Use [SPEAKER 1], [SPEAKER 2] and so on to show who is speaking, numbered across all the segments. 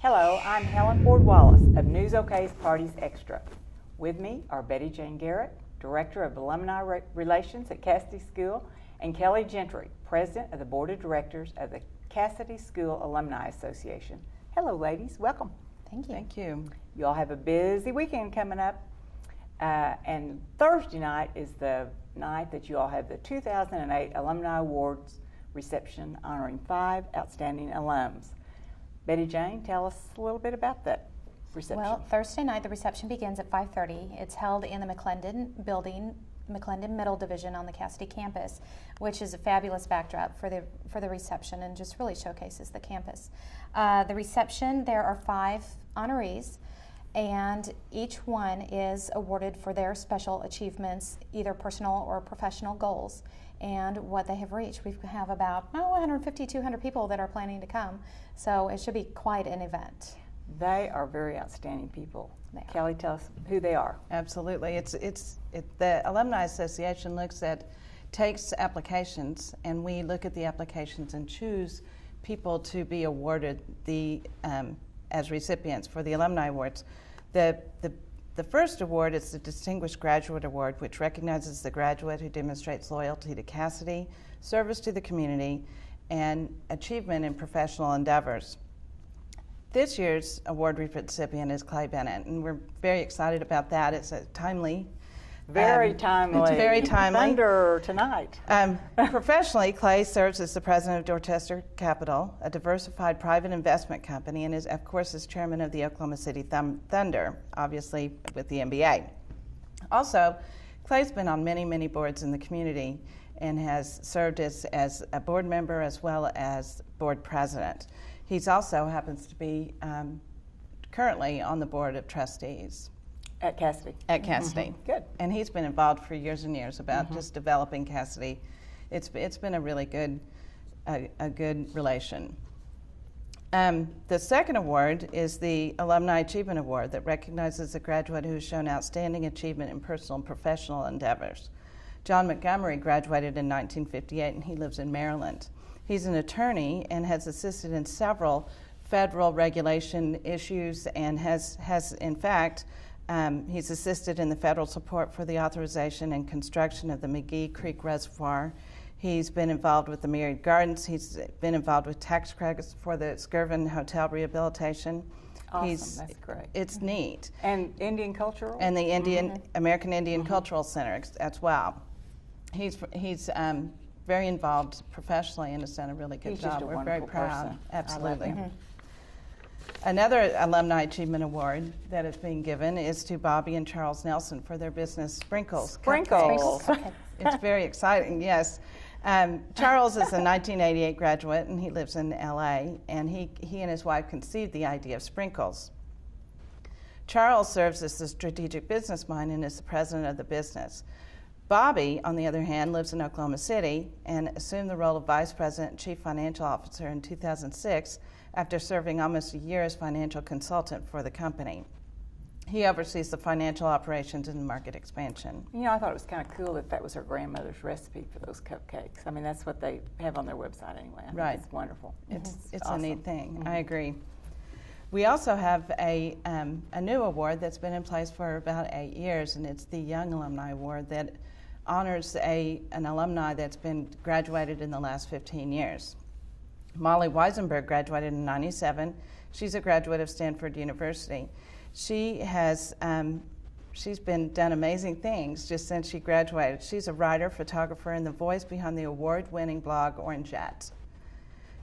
[SPEAKER 1] Hello, I'm Helen Ford Wallace of News OK's Parties Extra. With me are Betty Jane Garrett, Director of Alumni Relations at Casady School, and Kelly Gentry, President of the Board of Directors of the Casady School Alumni Association. Hello, ladies. Welcome.
[SPEAKER 2] Thank you.
[SPEAKER 3] Thank you.
[SPEAKER 1] You all have a busy weekend coming up, and Thursday night is the night that you all have the 2008 Alumni Awards reception honoring 5 outstanding alums. Betty Jane, tell us a little bit about that reception.
[SPEAKER 2] Well, Thursday night the reception begins at 5:30. It's held in the McClendon building, McClendon Middle Division on the Casady campus, which is a fabulous backdrop for the reception and just really showcases the campus. The reception, there are 5 honorees, and each one is awarded for their special achievements, either personal or professional goals, and what they have reached. We have about 150, 200 people that are planning to come, so it should be quite an event.
[SPEAKER 1] They are very outstanding people. Kelly, tell us who they are.
[SPEAKER 3] Absolutely. The Alumni Association takes applications, and we look at the applications and choose people to be awarded as recipients for the Alumni Awards. The first award is the Distinguished Graduate Award, which recognizes the graduate who demonstrates loyalty to Casady, service to the community, and achievement in professional endeavors. This year's award recipient is Clay Bennett, and we're very excited about that. It's a timely.
[SPEAKER 1] Very timely.
[SPEAKER 3] It's very timely.
[SPEAKER 1] Thunder tonight.
[SPEAKER 3] Professionally, Clay serves as the president of Dorchester Capital, a diversified private investment company, and is, of course, is chairman of the Oklahoma City Thunder, obviously with the NBA. Also, Clay's been on many, many boards in the community and has served as a board member as well as board president. He's also happens to be currently on the board of trustees.
[SPEAKER 1] At Casady.
[SPEAKER 3] At Casady.
[SPEAKER 1] Mm-hmm. Good.
[SPEAKER 3] And he's been involved for years and years about just developing Casady. It's been a really good relation. The second award is the Alumni Achievement Award that recognizes a graduate who has shown outstanding achievement in personal and professional endeavors. John Montgomery graduated in 1958, and he lives in Maryland. He's an attorney and has assisted in several federal regulation issues and has in fact, he's assisted in the federal support for the authorization and construction of the McGee Creek Reservoir. He's been involved with the Myriad Gardens. He's been involved with tax credits for the Skirvin Hotel rehabilitation.
[SPEAKER 1] Awesome, that's great.
[SPEAKER 3] It's neat.
[SPEAKER 1] And Indian Cultural?
[SPEAKER 3] And the American Indian Cultural Center as well. He's very involved professionally and has done a really good job. We're very proud.
[SPEAKER 1] Person.
[SPEAKER 3] Absolutely. Another Alumni Achievement Award that is being given is to Bobby and Charles Nelson for their business Sprinkles.
[SPEAKER 1] Sprinkles.
[SPEAKER 3] It's very exciting, yes. Charles is a 1988 graduate, and he lives in LA, and he and his wife conceived the idea of Sprinkles. Charles serves as the strategic business mind and is the president of the business. Bobby, on the other hand, lives in Oklahoma City and assumed the role of vice president and chief financial officer in 2006 after serving almost a year as financial consultant for the company. He oversees the financial operations and market expansion.
[SPEAKER 1] You know, I thought it was kind of cool that was her grandmother's recipe for those cupcakes. I mean, that's what they have on their website anyway. I think it's wonderful.
[SPEAKER 3] It's
[SPEAKER 1] awesome.
[SPEAKER 3] a neat thing. I agree. We also have a new award that's been in place for about 8 years, and it's the Young Alumni Award that honors an alumni that's been graduated in the last 15 years. Molly Weisenberg graduated in 97. She's a graduate of Stanford University. She's been done amazing things just since she graduated. She's a writer, photographer, and the voice behind the award-winning blog Orangettes.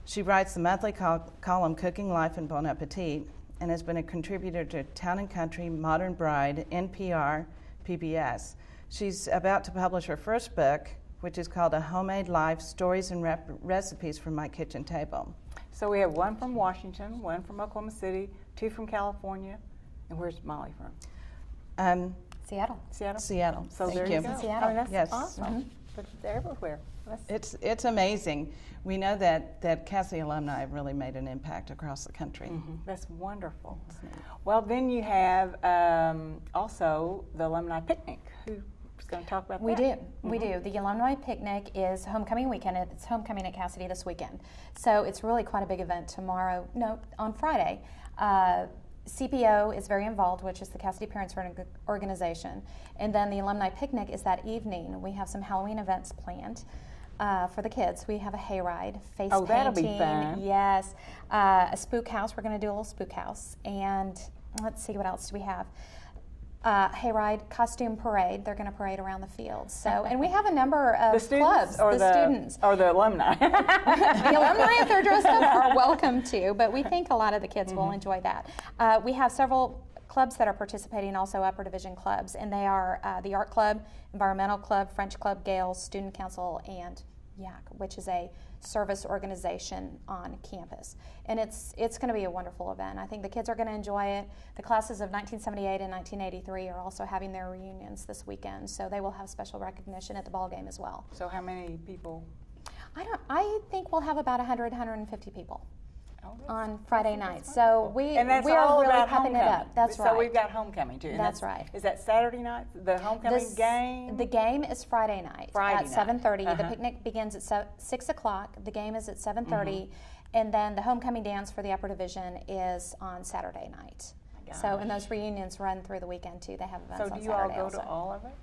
[SPEAKER 3] She writes the monthly column Cooking Life and Bon Appetit and has been a contributor to Town and Country, Modern Bride, NPR, PBS. She's about to publish her first book, which is called A Homemade Life, Stories and Recipes from My Kitchen Table.
[SPEAKER 1] So we have one from Washington, one from Oklahoma City, 2 from California. And where's Molly from?
[SPEAKER 2] Seattle.
[SPEAKER 1] Seattle. So
[SPEAKER 3] Thank
[SPEAKER 1] there you go.
[SPEAKER 2] Seattle.
[SPEAKER 1] I mean, that's awesome.
[SPEAKER 3] Mm-hmm.
[SPEAKER 1] But they're everywhere.
[SPEAKER 3] It's amazing. We know that Casady alumni have really made an impact across the country.
[SPEAKER 1] That's wonderful. Well, then you have also the alumni picnic. going to talk about
[SPEAKER 2] We
[SPEAKER 1] that?
[SPEAKER 2] do. We do. The alumni picnic is homecoming weekend. It's homecoming at Casady this weekend. So it's really quite a big event on Friday. CPO is very involved, which is the Casady Parents Organization. And then the alumni picnic is that evening. We have some Halloween events planned for the kids. We have a hayride, face painting.
[SPEAKER 1] That'll be fun.
[SPEAKER 2] Yes. A spook house. We're going to do a little spook house. And let's see, what else do we have? Hayride, costume parade. They're going to parade around the field. So, and we have a number of
[SPEAKER 1] The students
[SPEAKER 2] clubs.
[SPEAKER 1] or
[SPEAKER 2] the students
[SPEAKER 1] or the alumni?
[SPEAKER 2] The alumni, if they're dressed up, are welcome to. But we think a lot of the kids will enjoy that. We have several clubs that are participating, also upper division clubs, and they are the Art Club, Environmental Club, French Club, Gales, Student Council, and YAC, which is a service organization on campus. And it's going to be a wonderful event. I think the kids are going to enjoy it. The classes of 1978 and 1983 are also having their reunions this weekend, so they will have special recognition at the ball game as well.
[SPEAKER 1] So how many people?
[SPEAKER 2] I think we'll have about 100, 150 people on Friday night.
[SPEAKER 1] Wonderful.
[SPEAKER 2] So we
[SPEAKER 1] And that's
[SPEAKER 2] are
[SPEAKER 1] all
[SPEAKER 2] really
[SPEAKER 1] about
[SPEAKER 2] pumping it
[SPEAKER 1] homecoming.
[SPEAKER 2] up. That's right.
[SPEAKER 1] So we've got homecoming too. And
[SPEAKER 2] That's right.
[SPEAKER 1] Is that Saturday night? The homecoming game?
[SPEAKER 2] The game is Friday night
[SPEAKER 1] Friday
[SPEAKER 2] at
[SPEAKER 1] night.
[SPEAKER 2] 7:30. The picnic begins at 6 o'clock. The game is at 7:30, and then the homecoming dance for the upper division is on Saturday night. So, and those reunions run through the weekend too. They have events on
[SPEAKER 1] So do
[SPEAKER 2] Saturday
[SPEAKER 1] you all go
[SPEAKER 2] also.
[SPEAKER 1] to all of it?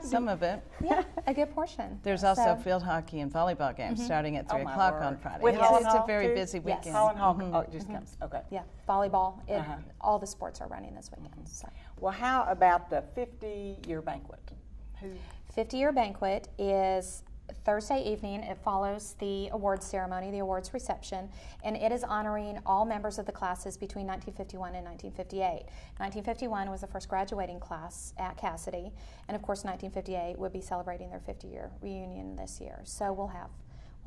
[SPEAKER 3] Some of it.
[SPEAKER 2] Yeah, a good portion.
[SPEAKER 3] There's also
[SPEAKER 2] So-
[SPEAKER 3] field hockey and volleyball games starting at 3
[SPEAKER 1] Oh, my
[SPEAKER 3] o'clock
[SPEAKER 1] word.
[SPEAKER 3] on Friday.
[SPEAKER 1] With
[SPEAKER 3] Yes,
[SPEAKER 1] Helen
[SPEAKER 3] it's a
[SPEAKER 1] Hall,
[SPEAKER 3] very
[SPEAKER 1] too?
[SPEAKER 3] busy
[SPEAKER 2] Yes.
[SPEAKER 3] weekend.
[SPEAKER 1] Holland Hall, oh, it just comes. Okay.
[SPEAKER 2] Yeah, volleyball. All the sports are running this weekend. So.
[SPEAKER 1] Well, how about the 50-year banquet?
[SPEAKER 2] 50-year banquet is Thursday evening. It follows the awards ceremony, the awards reception, and it is honoring all members of the classes between 1951 and 1958. 1951 was the first graduating class at Casady, and of course 1958 would be celebrating their 50-year reunion this year. So we'll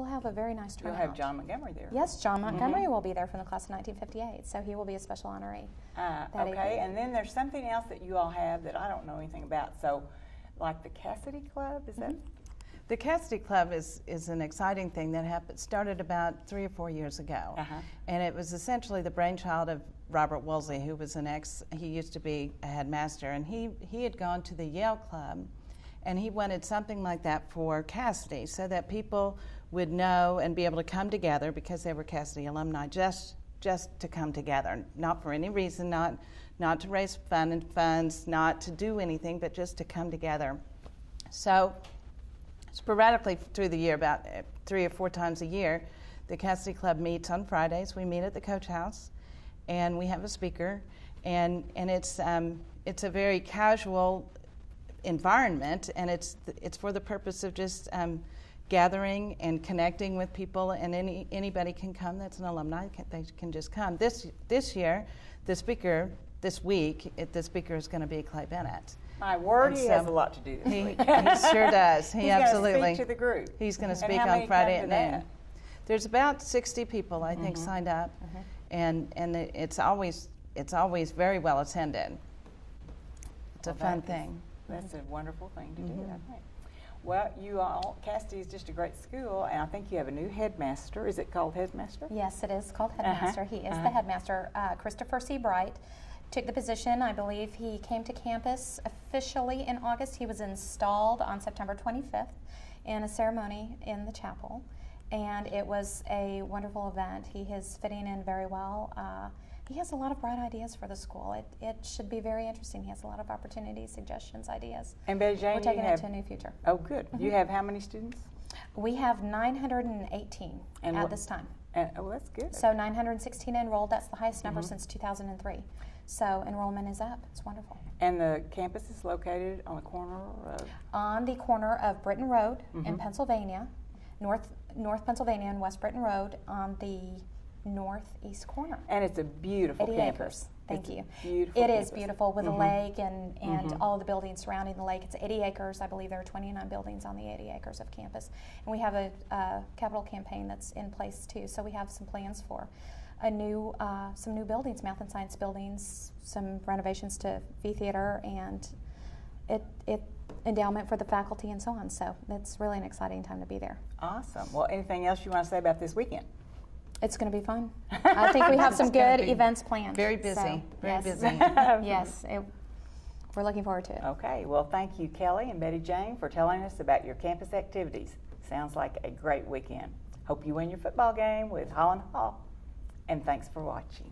[SPEAKER 2] have a very nice
[SPEAKER 1] You'll
[SPEAKER 2] turnout.
[SPEAKER 1] have John Montgomery there.
[SPEAKER 2] Yes, John Montgomery will be there from the class of 1958, so he will be a special honoree. that
[SPEAKER 1] Okay,
[SPEAKER 2] evening.
[SPEAKER 1] and then there's something else that you all have that I don't know anything about. So, like the Casady Club, is that?
[SPEAKER 3] The Casady Club is an exciting thing that started about 3 or 4 years ago. And it was essentially the brainchild of Robert Woolsey, who was he used to be a headmaster, and he had gone to the Yale Club, and he wanted something like that for Casady so that people would know and be able to come together because they were Casady alumni, just to come together, not for any reason, not to raise funds, not to do anything, but just to come together. So sporadically through the year, about 3 or 4 times a year, the Casady Club meets on Fridays. We meet at the Coach House, and we have a speaker, and it's a very casual environment, and it's for the purpose of just gathering and connecting with people, and anybody can come. That's an alumni; they can just come. This year, the speaker is going to be Clay Bennett.
[SPEAKER 1] My word,
[SPEAKER 3] And
[SPEAKER 1] he
[SPEAKER 3] so
[SPEAKER 1] has a lot to do this week.
[SPEAKER 3] He sure does. He
[SPEAKER 1] He's
[SPEAKER 3] absolutely.
[SPEAKER 1] going to speak to the group.
[SPEAKER 3] He's going to
[SPEAKER 1] And
[SPEAKER 3] speak
[SPEAKER 1] how many
[SPEAKER 3] on Friday
[SPEAKER 1] come
[SPEAKER 3] at
[SPEAKER 1] to
[SPEAKER 3] noon.
[SPEAKER 1] that?
[SPEAKER 3] There's about 60 people, I think, signed up, and it's always very well attended. It's a fun thing.
[SPEAKER 1] That's a wonderful thing to do, I think. Well, you all, Casady is just a great school, and I think you have a new headmaster. Is it called headmaster?
[SPEAKER 2] Yes, it is called headmaster. He is the headmaster. Christopher C. Bright took the position. I believe he came to campus officially in August. He was installed on September 25th in a ceremony in the chapel, and it was a wonderful event. He is fitting in very well. He has a lot of bright ideas for the school. It should be very interesting. He has a lot of opportunities, suggestions, ideas.
[SPEAKER 1] And Betty Jane,
[SPEAKER 2] We're taking
[SPEAKER 1] you
[SPEAKER 2] it
[SPEAKER 1] have,
[SPEAKER 2] to a new future.
[SPEAKER 1] Oh, good. You have how many students?
[SPEAKER 2] We have 918 at this time.
[SPEAKER 1] Oh, that's good.
[SPEAKER 2] So 916 enrolled. That's the highest number since 2003. So enrollment is up. It's wonderful.
[SPEAKER 1] And the campus is located on the corner of?
[SPEAKER 2] On the corner of Britton Road in Pennsylvania, North Pennsylvania and West Britton Road on the northeast corner.
[SPEAKER 1] And it's a beautiful
[SPEAKER 2] 80
[SPEAKER 1] campus.
[SPEAKER 2] acres. Thank you.
[SPEAKER 1] Beautiful
[SPEAKER 2] It
[SPEAKER 1] campus.
[SPEAKER 2] is beautiful with a lake and all the buildings surrounding the lake. It's 80 acres. I believe there are 29 buildings on the 80 acres of campus. And we have a capital campaign that's in place too. So we have some plans for some new buildings, math and science buildings, some renovations to V Theater, and endowment for the faculty and so on. So it's really an exciting time to be there.
[SPEAKER 1] Awesome. Well, anything else you want to say about this weekend?
[SPEAKER 2] It's going to be fun. I think we have some
[SPEAKER 3] It's gonna
[SPEAKER 2] good
[SPEAKER 3] be
[SPEAKER 2] events planned.
[SPEAKER 3] Very busy.
[SPEAKER 2] So,
[SPEAKER 3] Very
[SPEAKER 2] yes.
[SPEAKER 3] busy.
[SPEAKER 2] Yes. we're looking forward to it.
[SPEAKER 1] Okay, well, thank you, Kelly and Betty Jane, for telling us about your campus activities. Sounds like a great weekend. Hope you win your football game with Holland Hall, and thanks for watching.